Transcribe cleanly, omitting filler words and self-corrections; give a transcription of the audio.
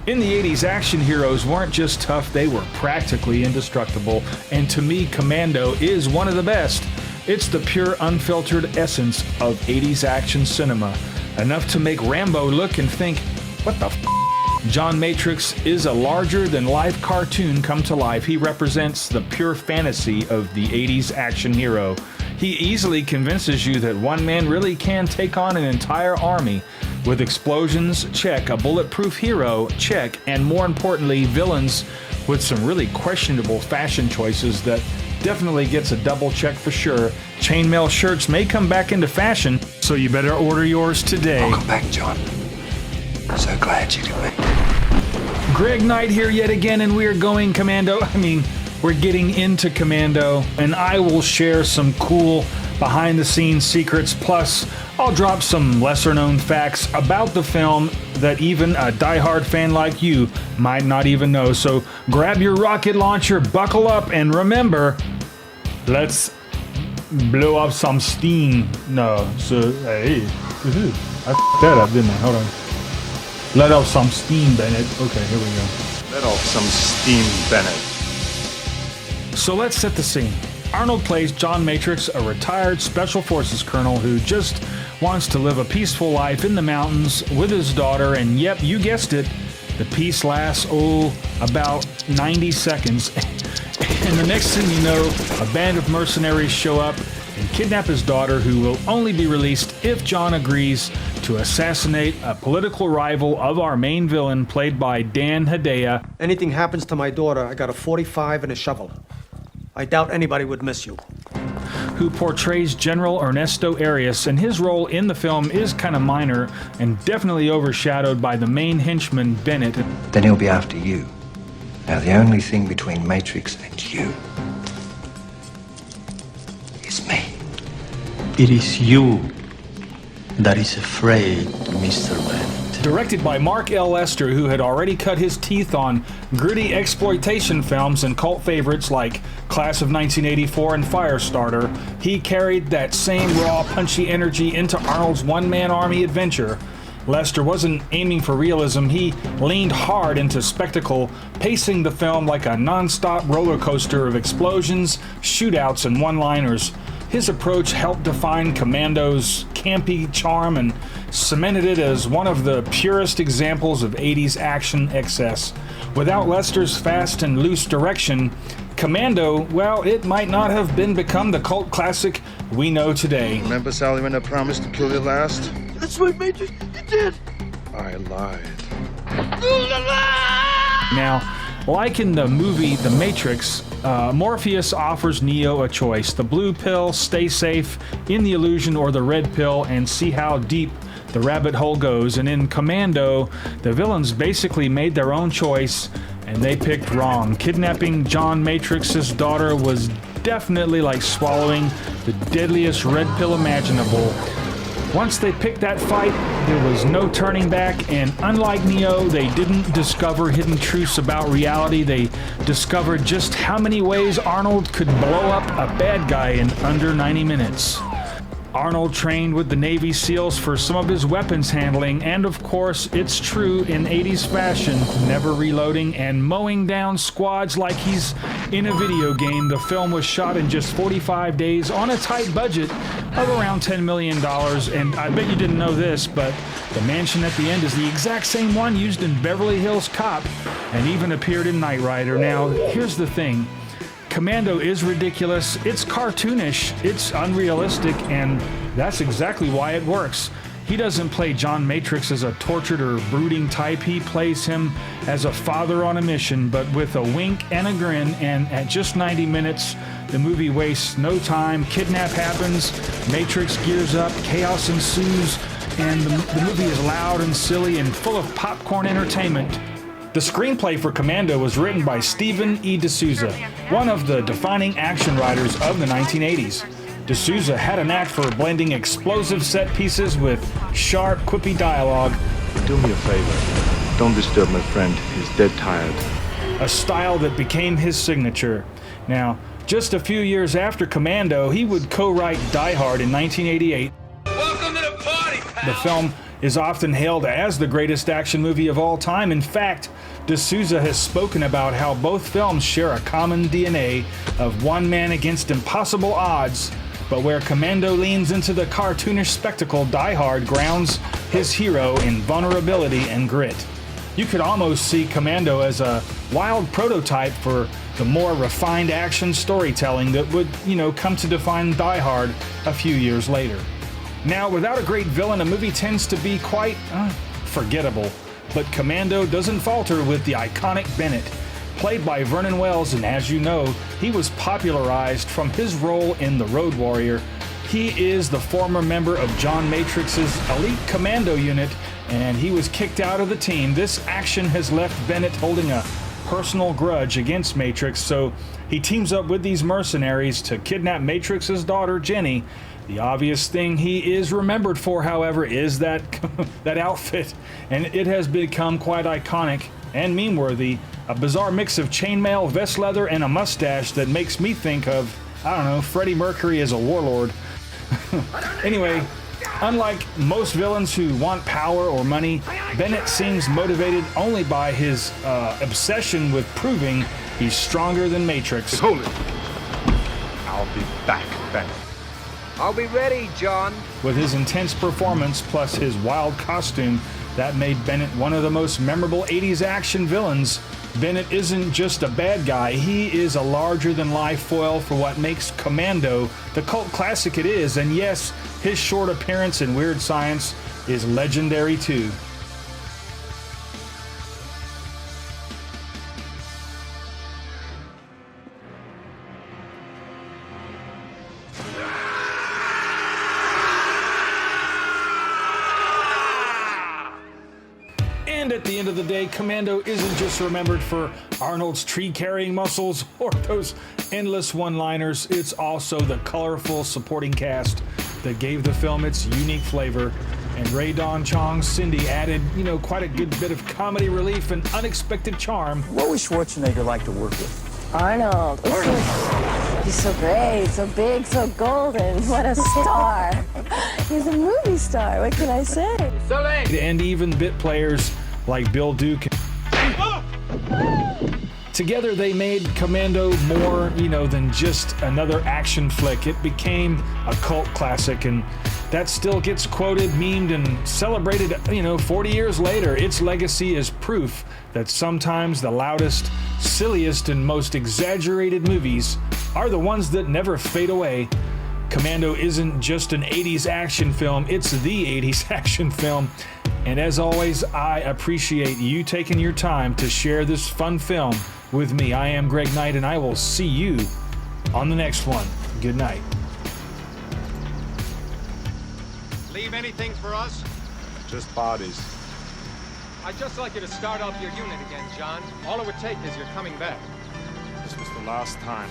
In the 80s, action heroes weren't just tough, they were practically indestructible, and to me, Commando is one of the best. It's the pure, unfiltered essence of 80s action cinema. Enough to make Rambo look and think, what the f***? John Matrix is a larger-than-life cartoon come to life. He represents the pure fantasy of the 80s action hero. He easily convinces you that one man really can take on an entire army. With explosions, check. A bulletproof hero, check. And more importantly, villains with some really questionable fashion choices that definitely gets a double check for sure. Chainmail shirts may come back into fashion, so you better order yours today. Welcome back, John. So glad you could make it. Greg Knight here yet again, and we are going Commando. We're getting into Commando, and I will share some cool behind-the-scenes secrets, plus I'll drop some lesser-known facts about the film that even a die-hard fan like you might not even know. So grab your rocket launcher, buckle up, and remember, let's blow up some steam. No, so, hey, I f***ed that up, didn't I? Hold on. Let off some steam, Bennett. Okay, here we go. Let off some steam, Bennett. So let's set the scene. Arnold plays John Matrix, a retired Special Forces colonel who just wants to live a peaceful life in the mountains with his daughter, and yep, you guessed it, the peace lasts, about 90 seconds. And the next thing you know, a band of mercenaries show up and kidnap his daughter, who will only be released if John agrees to assassinate a political rival of our main villain, played by Dan Hedaya. Anything happens to my daughter, I got a 45 and a shovel. I doubt anybody would miss you. Who portrays General Ernesto Arias, and his role in the film is kind of minor and definitely overshadowed by the main henchman, Bennett. Then he'll be after you. Now, the only thing between Matrix and you is me. It is you that is afraid, Mr. Bennett. Directed by Mark L. Lester, who had already cut his teeth on gritty exploitation films and cult favorites like Class of 1984 and Firestarter, he carried that same raw, punchy energy into Arnold's one-man army adventure. Lester wasn't aiming for realism, he leaned hard into spectacle, pacing the film like a non-stop roller coaster of explosions, shootouts, and one-liners. His approach helped define Commando's campy charm and cemented it as one of the purest examples of 80s action excess. Without Lester's fast and loose direction, Commando, well, it might not have become the cult classic we know today. Remember, Sally, when I promised to kill you last? That's right, Major. You did. I lied. Now, like in the movie The Matrix, Morpheus offers Neo a choice: the blue pill, stay safe in the illusion, or the red pill and see how deep the rabbit hole goes. And in Commando, the villains basically made their own choice, and they picked wrong. Kidnapping John Matrix's daughter was definitely like swallowing the deadliest red pill imaginable. Once they picked that fight, there was no turning back, and unlike Neo, they didn't discover hidden truths about reality. They discovered just how many ways Arnold could blow up a bad guy in under 90 minutes. Arnold trained with the Navy SEALs for some of his weapons handling, and of course, it's true in 80s fashion, never reloading and mowing down squads like he's in a video game. The film was shot in just 45 days on a tight budget of around $10 million, and I bet you didn't know this, but the mansion at the end is the exact same one used in Beverly Hills Cop, and even appeared in Knight Rider. Now, here's the thing. Commando is ridiculous, it's cartoonish, it's unrealistic, and that's exactly why it works. He doesn't play John Matrix as a tortured or brooding type, he plays him as a father on a mission, but with a wink and a grin, and at just 90 minutes, the movie wastes no time. Kidnap happens, Matrix gears up, chaos ensues, and the movie is loud and silly and full of popcorn entertainment. The screenplay for Commando was written by Stephen E. D'Souza, one of the defining action writers of the 1980s. D'Souza had a knack for blending explosive set pieces with sharp, quippy dialogue. Do me a favor. Don't disturb my friend. He's dead tired. A style that became his signature. Now, just a few years after Commando, he would co-write Die Hard in 1988. Welcome to the party, pal. The film is often hailed as the greatest action movie of all time. In fact, D'Souza has spoken about how both films share a common DNA of one man against impossible odds, but where Commando leans into the cartoonish spectacle, Die Hard grounds his hero in vulnerability and grit. You could almost see Commando as a wild prototype for the more refined action storytelling that would, come to define Die Hard a few years later. Now, without a great villain, a movie tends to be quite forgettable, but Commando doesn't falter with the iconic Bennett, played by Vernon Wells, and as you know, he was popularized from his role in The Road Warrior. He is the former member of John Matrix's elite commando unit, and he was kicked out of the team. This action has left Bennett holding a personal grudge against Matrix, so he teams up with these mercenaries to kidnap Matrix's daughter, Jenny. The obvious thing he is remembered for, however, is that outfit, and it has become quite iconic and meme-worthy. A bizarre mix of chainmail, vest leather, and a mustache that makes me think of, Freddie Mercury as a warlord. Anyway, unlike most villains who want power or money, Bennett seems motivated only by his obsession with proving he's stronger than Matrix. Hold it. I'll be back, Bennett. I'll be ready, John. With his intense performance plus his wild costume, that made Bennett one of the most memorable 80s action villains. Bennett isn't just a bad guy, he is a larger-than-life foil for what makes Commando the cult classic it is, and yes, his short appearance in Weird Science is legendary too. And at the end of the day, Commando isn't just remembered for Arnold's tree-carrying muscles or those endless one-liners. It's also the colorful supporting cast that gave the film its unique flavor. And Ray Don Chong's Cindy added, quite a good bit of comedy relief and unexpected charm. What was Schwarzenegger like to work with? Arnold. He's so great, so big, so golden. What a star. He's a movie star. What can I say? And even bit players like Bill Duke. Together they made Commando more, than just another action flick. It became a cult classic, and that still gets quoted, memed, and celebrated, 40 years later. Its legacy is proof that sometimes the loudest, silliest, and most exaggerated movies are the ones that never fade away. Commando isn't just an 80s action film, it's the 80s action film. And as always, I appreciate you taking your time to share this fun film with me. I am Greg Knight, and I will see you on the next one. Good night. Leave anything for us? Just bodies. I'd just like you to start up your unit again, John. All it would take is your coming back. This was the last time.